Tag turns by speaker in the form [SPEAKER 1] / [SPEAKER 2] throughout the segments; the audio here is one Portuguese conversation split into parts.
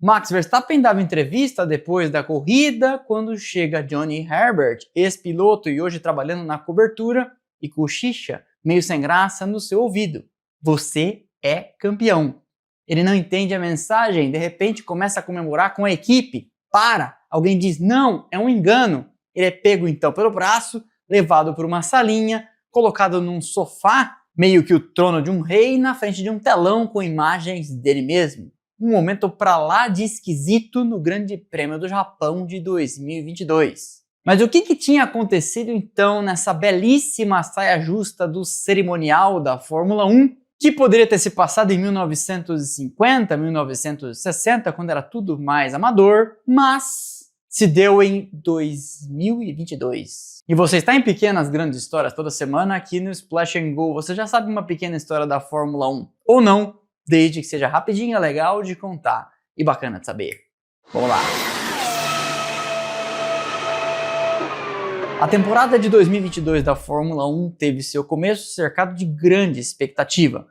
[SPEAKER 1] Max Verstappen dava entrevista depois da corrida quando chega Johnny Herbert, ex-piloto e hoje trabalhando na cobertura, e cochicha, meio sem graça, no seu ouvido. Você é campeão. Ele não entende a mensagem, de repente começa a comemorar com a equipe. Para! Alguém diz, não, é um engano. Ele é pego então pelo braço, levado por uma salinha, colocado num sofá, meio que o trono de um rei, na frente de um telão com imagens dele mesmo. Um momento pra lá de esquisito no Grande Prêmio do Japão de 2022. Mas o que tinha acontecido então nessa belíssima saia justa do cerimonial da Fórmula 1, que poderia ter se passado em 1950, 1960, quando era tudo mais amador, mas se deu em 2022. E você está em pequenas grandes histórias toda semana aqui no Splash and Go. Você já sabe uma pequena história da Fórmula 1, ou não, desde que seja rapidinha, legal de contar e bacana de saber. Vamos lá! A temporada de 2022 da Fórmula 1 teve seu começo cercado de grande expectativa.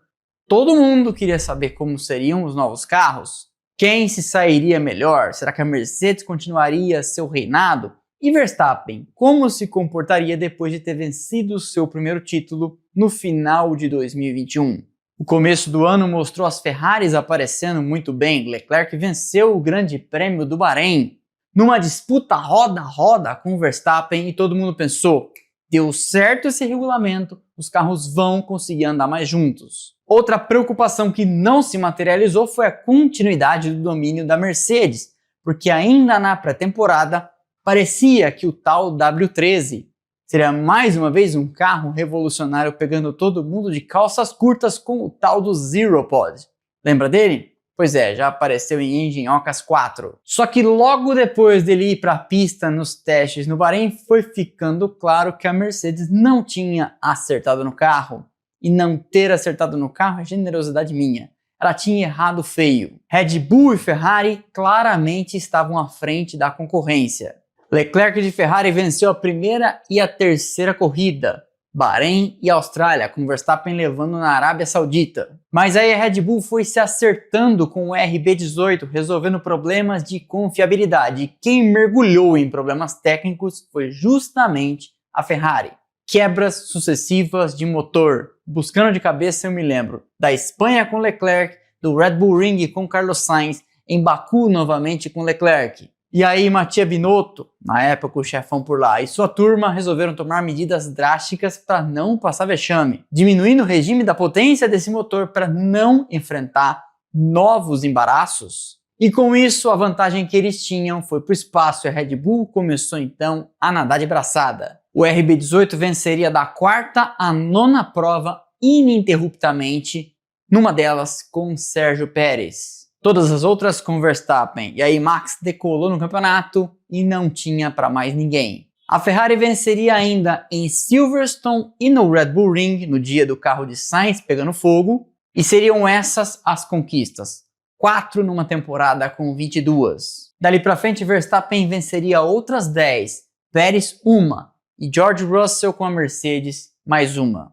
[SPEAKER 1] Todo mundo queria saber como seriam os novos carros, quem se sairia melhor, será que a Mercedes continuaria seu reinado? E Verstappen, como se comportaria depois de ter vencido seu primeiro título no final de 2021? O começo do ano mostrou as Ferraris aparecendo muito bem. Leclerc venceu o Grande Prêmio do Bahrein numa disputa roda-roda com Verstappen e todo mundo pensou, deu certo esse regulamento, os carros vão conseguir andar mais juntos. Outra preocupação que não se materializou foi a continuidade do domínio da Mercedes, porque ainda na pré-temporada parecia que o tal W13 seria mais uma vez um carro revolucionário pegando todo mundo de calças curtas com o tal do Zero Pod. Lembra dele? Pois é, já apareceu em Engenhocas 4. Só que logo depois dele ir para a pista nos testes no Bahrein, foi ficando claro que a Mercedes não tinha acertado no carro. E não ter acertado no carro é generosidade minha. Ela tinha errado feio. Red Bull e Ferrari claramente estavam à frente da concorrência. Leclerc de Ferrari venceu a primeira e a terceira corrida, Bahrein e Austrália, com Verstappen levando na Arábia Saudita. Mas aí a Red Bull foi se acertando com o RB18, resolvendo problemas de confiabilidade. E quem mergulhou em problemas técnicos foi justamente a Ferrari. Quebras sucessivas de motor. Buscando de cabeça eu me lembro da Espanha com Leclerc, do Red Bull Ring com Carlos Sainz, em Baku novamente com Leclerc. E aí Mattia Binotto, na época o chefão por lá, e sua turma resolveram tomar medidas drásticas para não passar vexame, diminuindo o regime da potência desse motor para não enfrentar novos embaraços. E com isso a vantagem que eles tinham foi para o espaço e a Red Bull começou então a nadar de braçada. O RB18 venceria da quarta à nona prova ininterruptamente, numa delas com Sérgio Pérez. Todas as outras com Verstappen, e aí Max decolou no campeonato e não tinha para mais ninguém. A Ferrari venceria ainda em Silverstone e no Red Bull Ring no dia do carro de Sainz pegando fogo, e seriam essas as conquistas, 4 numa temporada com 22. Dali para frente Verstappen venceria outras 10, Pérez uma, e George Russell com a Mercedes mais uma.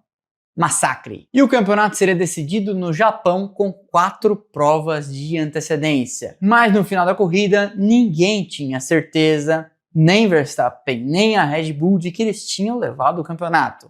[SPEAKER 1] Massacre. E o campeonato seria decidido no Japão com 4 provas de antecedência. Mas no final da corrida, ninguém tinha certeza, nem Verstappen, nem a Red Bull, de que eles tinham levado o campeonato.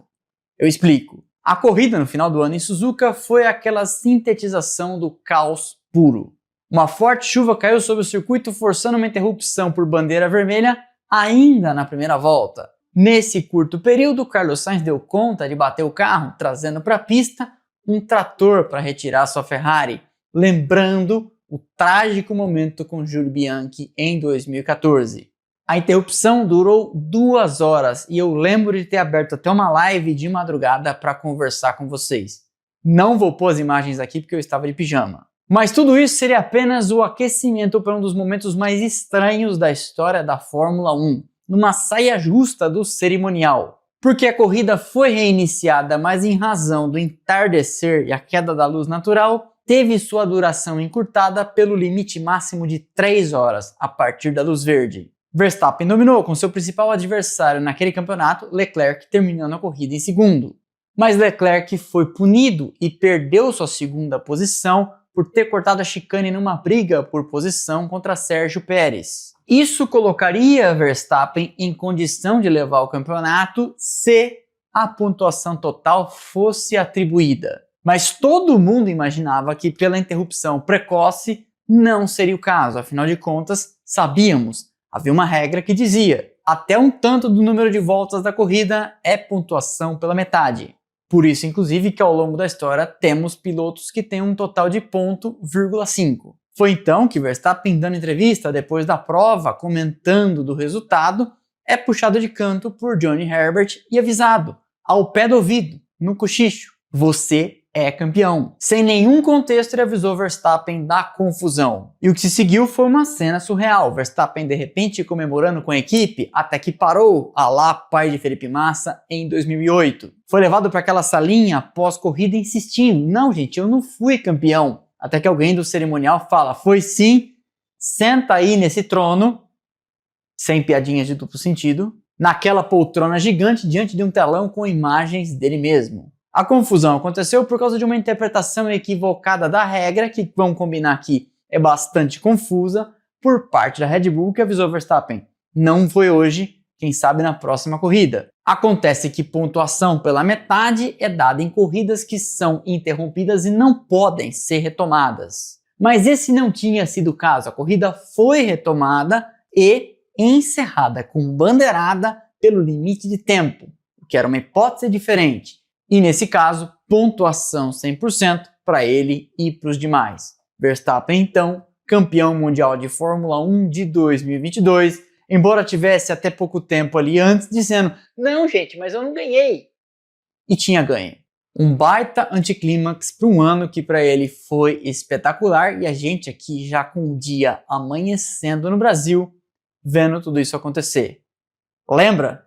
[SPEAKER 1] Eu explico. A corrida no final do ano em Suzuka foi aquela sintetização do caos puro. Uma forte chuva caiu sobre o circuito, forçando uma interrupção por bandeira vermelha ainda na primeira volta. Nesse curto período, Carlos Sainz deu conta de bater o carro, trazendo para a pista um trator para retirar sua Ferrari, lembrando o trágico momento com Jules Bianchi em 2014. A interrupção durou 2 horas e eu lembro de ter aberto até uma live de madrugada para conversar com vocês. Não vou pôr as imagens aqui porque eu estava de pijama. Mas tudo isso seria apenas o aquecimento para um dos momentos mais estranhos da história da Fórmula 1. Numa saia justa do cerimonial, porque a corrida foi reiniciada, mas em razão do entardecer e a queda da luz natural, teve sua duração encurtada pelo limite máximo de 3 horas a partir da luz verde. Verstappen dominou com seu principal adversário naquele campeonato, Leclerc, terminando a corrida em segundo. Mas Leclerc foi punido e perdeu sua segunda posição por ter cortado a chicane numa briga por posição contra Sérgio Pérez. Isso colocaria Verstappen em condição de levar o campeonato se a pontuação total fosse atribuída. Mas todo mundo imaginava que pela interrupção precoce não seria o caso, afinal de contas, sabíamos, havia uma regra que dizia até um tanto do número de voltas da corrida é pontuação pela metade. Por isso, inclusive, que ao longo da história temos pilotos que têm um total de ponto, 5. Foi então que Verstappen, dando entrevista depois da prova, comentando do resultado, é puxado de canto por Johnny Herbert e avisado, ao pé do ouvido, no cochicho, você é campeão. Sem nenhum contexto, ele avisou Verstappen da confusão. E o que se seguiu foi uma cena surreal. Verstappen de repente comemorando com a equipe, até que parou, à lá pai de Felipe Massa, em 2008. Foi levado para aquela salinha após corrida insistindo, não gente, eu não fui campeão. Até que alguém do cerimonial fala, foi sim, senta aí nesse trono, sem piadinhas de duplo sentido, naquela poltrona gigante diante de um telão com imagens dele mesmo. A confusão aconteceu por causa de uma interpretação equivocada da regra, que vamos combinar aqui é bastante confusa, por parte da Red Bull que avisou Verstappen. Não foi hoje, quem sabe na próxima corrida. Acontece que pontuação pela metade é dada em corridas que são interrompidas e não podem ser retomadas. Mas esse não tinha sido o caso, a corrida foi retomada e encerrada com bandeirada pelo limite de tempo, o que era uma hipótese diferente. E nesse caso, pontuação 100% para ele e para os demais. Verstappen, então, campeão mundial de Fórmula 1 de 2022, embora tivesse até pouco tempo ali antes dizendo não gente, mas eu não ganhei. E tinha ganho. Um baita anticlímax para um ano que para ele foi espetacular e a gente aqui já com o dia amanhecendo no Brasil, vendo tudo isso acontecer. Lembra?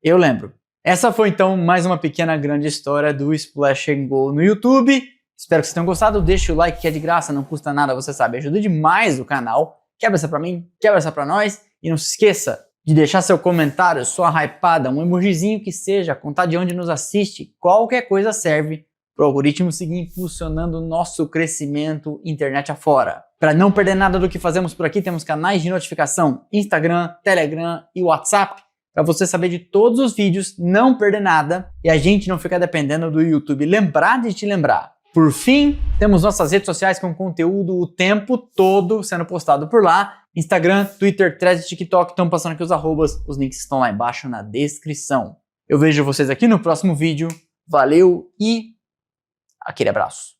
[SPEAKER 1] Eu lembro. Essa foi então mais uma pequena grande história do Splash and Go no YouTube. Espero que vocês tenham gostado. Deixa o like que é de graça, não custa nada, você sabe, ajuda demais o canal. Quebra essa pra mim, quebra essa pra nós. E não se esqueça de deixar seu comentário, sua hypada, um emojizinho que seja, contar de onde nos assiste. Qualquer coisa serve para o algoritmo seguir impulsionando o nosso crescimento internet afora. Para não perder nada do que fazemos por aqui, temos canais de notificação, Instagram, Telegram e WhatsApp, para você saber de todos os vídeos, não perder nada e a gente não ficar dependendo do YouTube lembrar de te lembrar. Por fim, temos nossas redes sociais com conteúdo o tempo todo sendo postado por lá. Instagram, Twitter, Threads, TikTok, estão passando aqui os arrobas, os links estão lá embaixo na descrição. Eu vejo vocês aqui no próximo vídeo, valeu e aquele abraço.